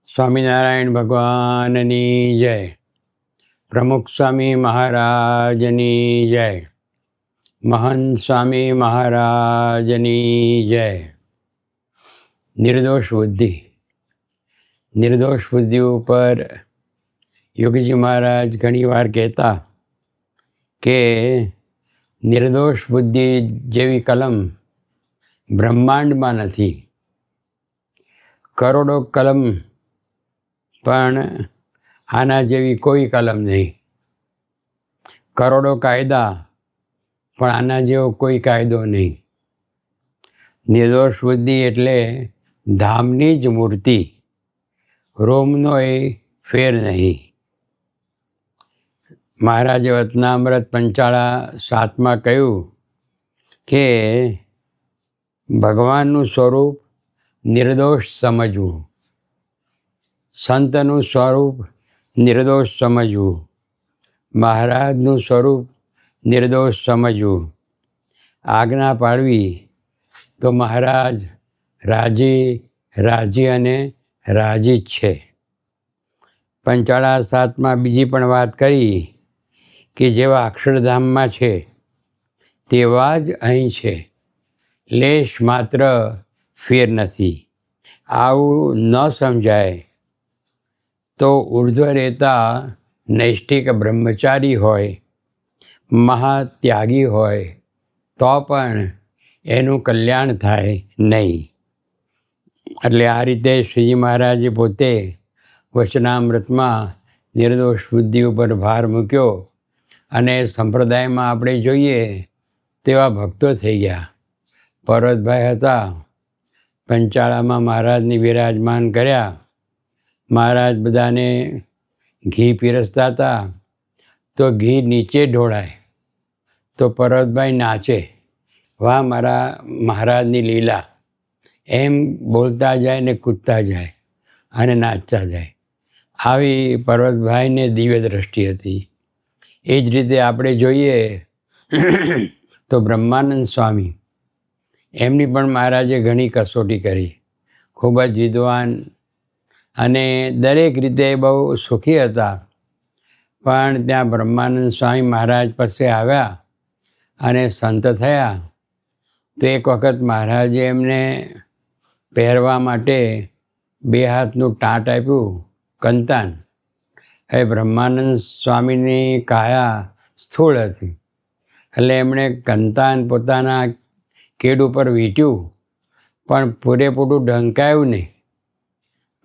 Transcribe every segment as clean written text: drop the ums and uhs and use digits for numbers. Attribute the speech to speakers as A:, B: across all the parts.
A: સ્વામિનારાયણ ભગવાનની જય. પ્રમુખ સ્વામી મહારાજની જય. મહંત સ્વામી મહારાજની જય. નિર્દોષ બુદ્ધિ. નિર્દોષ બુદ્ધિ ઉપર યોગીજી મહારાજ ઘણી વાર કહેતા કે નિર્દોષ બુદ્ધિ જેવી કલમ બ્રહ્માંડમાં નથી. કરોડો કલમ પણ આના જેવી કોઈ કલમ નહીં. કરોડો કાયદા પણ આના જેવો કોઈ કાયદો નહીં. નિર્દોષ બુદ્ધિ એટલે ધામની જ મૂર્તિ, રોમનો એ ફેર નહીં. મહારાજે વતનામૃત પંચાળા 7માં કહ્યું કે ભગવાનનું સ્વરૂપ નિર્દોષ સમજવું, સંતનું સ્વરૂપ નિર્દોષ સમજવું, મહારાજનું સ્વરૂપ નિર્દોષ સમજવું. આજ્ઞા પાડવી તો મહારાજ રાજી અને રાજી જ છે. પંચાળા 7માં બીજી પણ વાત કરી કે જેવા અક્ષરધામમાં છે તેવા જ અહીં છે, લેશ માત્ર ફેર નથી. આવું ન સમજાય તો ઉર્ધ્વ રહેતા નૈષ્ઠિક બ્રહ્મચારી હોય, મહાત્યાગી હોય તો પણ એનું કલ્યાણ થાય નહીં. એટલે આ રીતે શ્રીજી મહારાજે પોતે વચનામૃતમાં નિર્દોષ બુદ્ધિ ઉપર ભાર મૂક્યો અને સંપ્રદાયમાં આપણે જોઈએ તેવા ભક્તો થઈ ગયા. પર્વતભાઈ હતા, પંચાળામાં મહારાજને વિરાજમાન કર્યા. મહારાજ બધાને ઘી પીરસતા હતા તો ઘી નીચે ઢોળાય તો પર્વતભાઈ નાચે, વાહ મારા મહારાજની લીલા, એમ બોલતા જાય ને કૂદતા જાય અને નાચતા જાય. આવી પર્વતભાઈને દિવ્ય દ્રષ્ટિ હતી. એ જ રીતે આપણે જોઈએ તો બ્રહ્માનંદ સ્વામી, એમની પણ મહારાજે ઘણી કસોટી કરી. ખૂબ જ વિદ્વાન અને દરેક રીતે બહુ સુખી હતા. પણ ત્યાં બ્રહ્માનંદ સ્વામી મહારાજ પાસે આવ્યા અને સંત થયા તો એક વખત મહારાજે એમને પહેરવા માટે 2 હાથનું ટાંટ આપ્યું, કંતાન. હવે બ્રહ્માનંદ સ્વામીની કાયા સ્થૂળ હતી એટલે એમણે કંતાન પોતાના કેડ ઉપર વીંટ્યું પણ પૂરેપૂરું ઢંકાયું નહીં.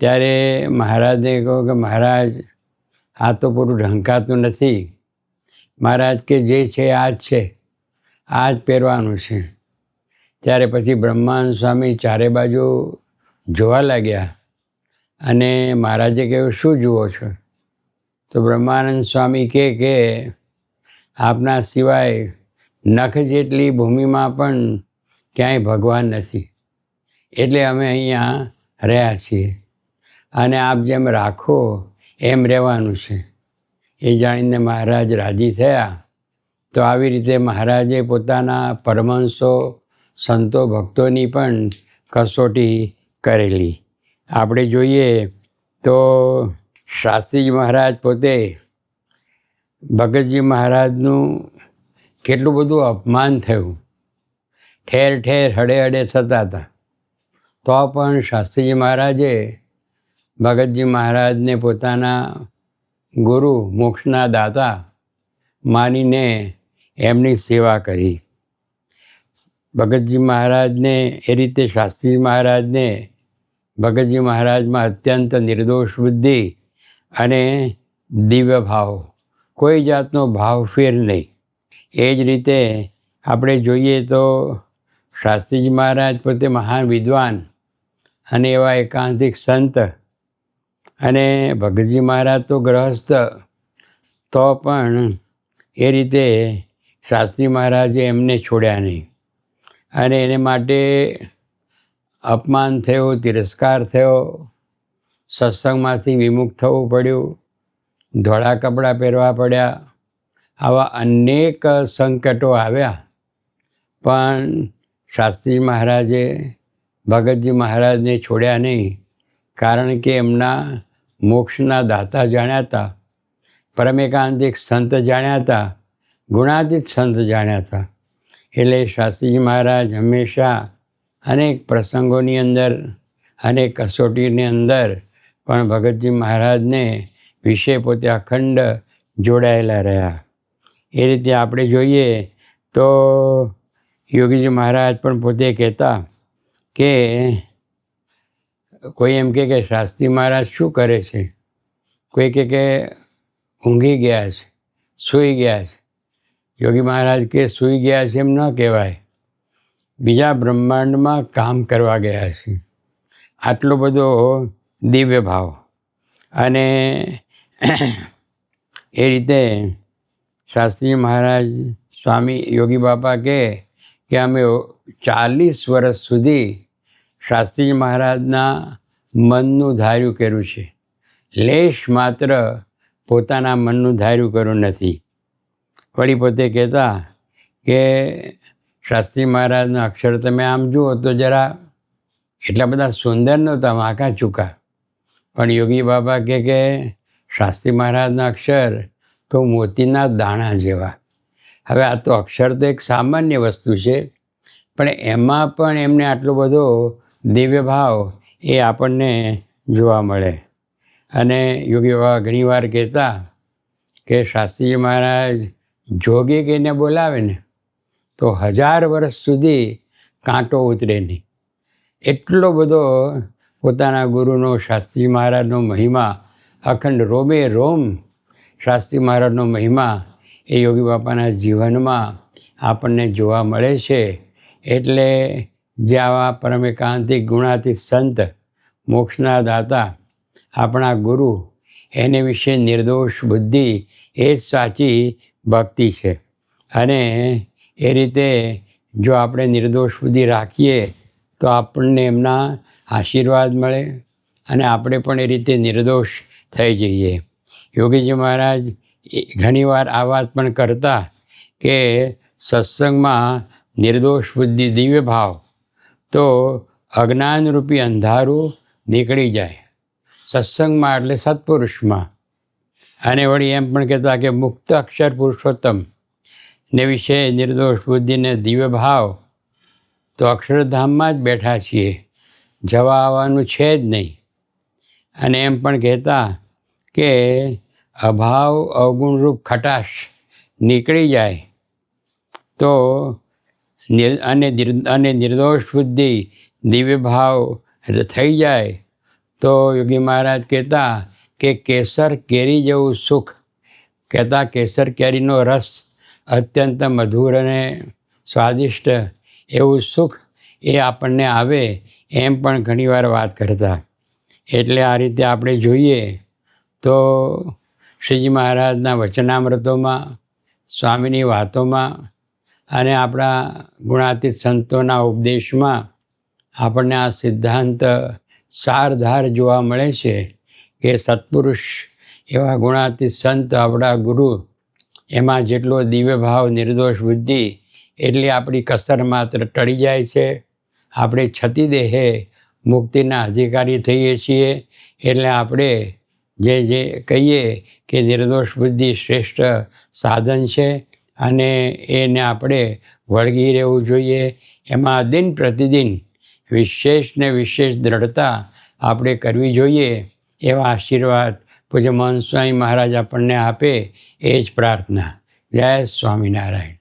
A: ત્યારે મહારાજને કહ્યું કે મહારાજ આ તો પૂરું ઢંકાતું નથી. મહારાજ કે જે છે આ જ છે, આ જ પહેરવાનું છે. ત્યારે પછી બ્રહ્માનંદ સ્વામી ચારે બાજુ જોવા લાગ્યા અને મહારાજે કહ્યું શું જુઓ છો? તો બ્રહ્માનંદ સ્વામી કે આપના સિવાય નખ જેટલી ભૂમિમાં પણ ક્યાંય ભગવાન નથી, એટલે અમે અહીંયા રહ્યા છીએ અને આપ જેમ રાખો એમ રહેવાનું છે. એ જાણીને મહારાજ રાજી થયા. તો આવી રીતે મહારાજે પોતાના પરમહંસો, સંતો, ભક્તોની પણ કસોટી કરેલી. આપણે જોઈએ તો શાસ્ત્રીજી મહારાજ પોતે ભગતજી મહારાજનું કેટલું બધું અપમાન થયું. ઠેર ઠેર હડે થતા હતા તો પણ શાસ્ત્રીજી મહારાજે ભગતજી મહારાજને પોતાના ગુરુ, મોક્ષના દાતા માનીને એમની સેવા કરી. ભગતજી મહારાજને એ રીતે શાસ્ત્રીજી મહારાજને ભગતજી મહારાજમાં અત્યંત નિર્દોષ બુદ્ધિ અને દિવ્ય ભાવ, કોઈ જાતનો ભાવફેર નહીં. એ જ રીતે આપણે જોઈએ તો શાસ્ત્રીજી મહારાજ પોતે મહાન વિદ્વાન અને એવા એકાંતિક સંત, અને ભગતજી મહારાજ તો ગ્રહસ્થ, તો પણ એ રીતે શાસ્ત્રી મહારાજે એમને છોડ્યા નહીં અને એને માટે અપમાન થયું, તિરસ્કાર થયો, સત્સંગમાંથી વિમુખ થવું પડ્યું, ધોળા કપડાં પહેરવા પડ્યા. આવા અનેક સંકટો આવ્યા પણ શાસ્ત્રી મહારાજે ભગતજી મહારાજને છોડ્યા નહીં. કારણ કે એમના મોક્ષના દાતા જાણ્યા હતા, પરમેકાંતિક સંત જાણ્યા હતા, ગુણાતીત સંત જાણ્યા હતા. એટલે શાસ્ત્રીજી મહારાજ હંમેશા અનેક પ્રસંગોની અંદર, અનેક કસોટીની અંદર પણ ભગતજી મહારાજને વિશે પોતે અખંડ જોડાયેલા રહ્યા. એ રીતે આપણે જોઈએ તો યોગીજી મહારાજ પણ પોતે કહેતા કે કોઈ એમ કે શાસ્ત્રી મહારાજ શું કરે છે, કોઈ કે ઊંઘી ગયા છે, સૂઈ ગયા છે. યોગી મહારાજ કે સૂઈ ગયા છે એમ ન કહેવાય, બીજા બ્રહ્માંડમાં કામ કરવા ગયા છે. આટલો બધો દિવ્ય ભાવ. અને એ રીતે શાસ્ત્રી મહારાજ સ્વામી યોગી બાપા કે અમે 40 વર્ષ સુધી શાસ્ત્રીજી મહારાજના મનનું ધાર્યું કર્યું છે, લેશ માત્ર પોતાના મનનું ધાર્યું કર્યું નથી. વળી પોતે કહેતા કે શાસ્ત્રી મહારાજના અક્ષર તમે આમ જુઓ તો જરા એટલા બધા સુંદર નહોતા, વાંકા ચૂકા. પણ યોગી બાબા કે શાસ્ત્રી મહારાજના અક્ષર તો મોતીના દાણા જેવા. હવે આ તો અક્ષર તો એક સામાન્ય વસ્તુ છે, પણ એમાં પણ એમને આટલો બધો દિવ્ય ભાવ એ આપણને જોવા મળે. અને યોગી બાબા ઘણીવાર કહેતા કે શાસ્ત્રીજી મહારાજ જોગે કહીને બોલાવે ને તો 1000 વર્ષ સુધી કાંટો ઉતરે નહીં. એટલો બધો પોતાના ગુરુનો, શાસ્ત્રી મહારાજનો મહિમા, અખંડ રોમે રોમ શાસ્ત્રી મહારાજનો મહિમા એ યોગી બાપાના જીવનમાં આપણને જોવા મળે છે. એટલે જે આવા પરમેકાંતિક ગુણાતીત સંત, મોક્ષના દાતા, આપણા ગુરુ, એને વિશે નિર્દોષ બુદ્ધિ એ જ સાચી ભક્તિ છે. અને એ રીતે જો આપણે નિર્દોષ બુદ્ધિ રાખીએ તો આપણને એમના આશીર્વાદ મળે અને આપણે પણ એ રીતે નિર્દોષ થઈ જઈએ. યોગીજી મહારાજ ઘણીવાર આ વાત પણ કરતા કે સત્સંગમાં નિર્દોષ બુદ્ધિ, દિવ્ય ભાવ તો અજ્ઞાનરૂપી અંધારું નીકળી જાય. સત્સંગમાં એટલે સત્પુરુષમાં. અને વળી એમ પણ કહેતા કે મુક્ત અક્ષર પુરુષોત્તમ ને વિશે નિર્દોષ બુદ્ધિને દિવ્ય ભાવ તો અક્ષરધામમાં જ બેઠા છીએ, જવા આવવાનું છે જ નહીં. અને એમ પણ કહેતા કે અભાવ અવગુણરૂપ ખટાશ નીકળી જાય તો અને નિર્દોષ બુદ્ધિ, દિવ્ય ભાવ થઈ જાય તો યોગી મહારાજ કહેતા કે કેસર કેરી જેવું સુખ. કહેતા કેસર કેરીનો રસ અત્યંત મધુર અને સ્વાદિષ્ટ એવું સુખ એ આપણને આવે, એમ પણ ઘણીવાર વાત કરતા. એટલે આ રીતે આપણે જોઈએ તો શ્રીજી મહારાજના વચનામૃતોમાં, સ્વામીની વાતોમાં અને આપણા ગુણાતીત સંતોના ઉપદેશમાં આપણને આ સિદ્ધાંત સારધાર જોવા મળે છે કે સત્પુરુષ એવા ગુણાતીત સંત, આપણા ગુરુ, એમાં જેટલો દિવ્ય ભાવ, નિર્દોષ બુદ્ધિ, એટલી આપણી કસર માત્ર ટળી જાય છે. આપણે છતી દેહે મુક્તિના અધિકારી થઈએ છીએ. એટલે આપણે જે કહીએ કે નિર્દોષ બુદ્ધિ શ્રેષ્ઠ સાધન છે અને એને આપણે વળગી રહેવું જોઈએ. એમાં દિન પ્રતિદિન વિશેષ ને વિશેષ દ્રઢતા આપણે કરવી જોઈએ. એવા આશીર્વાદ પૂજ્ય મહંત સ્વામી મહારાજ આપણને આપે એ જ પ્રાર્થના. જય સ્વામિનારાયણ.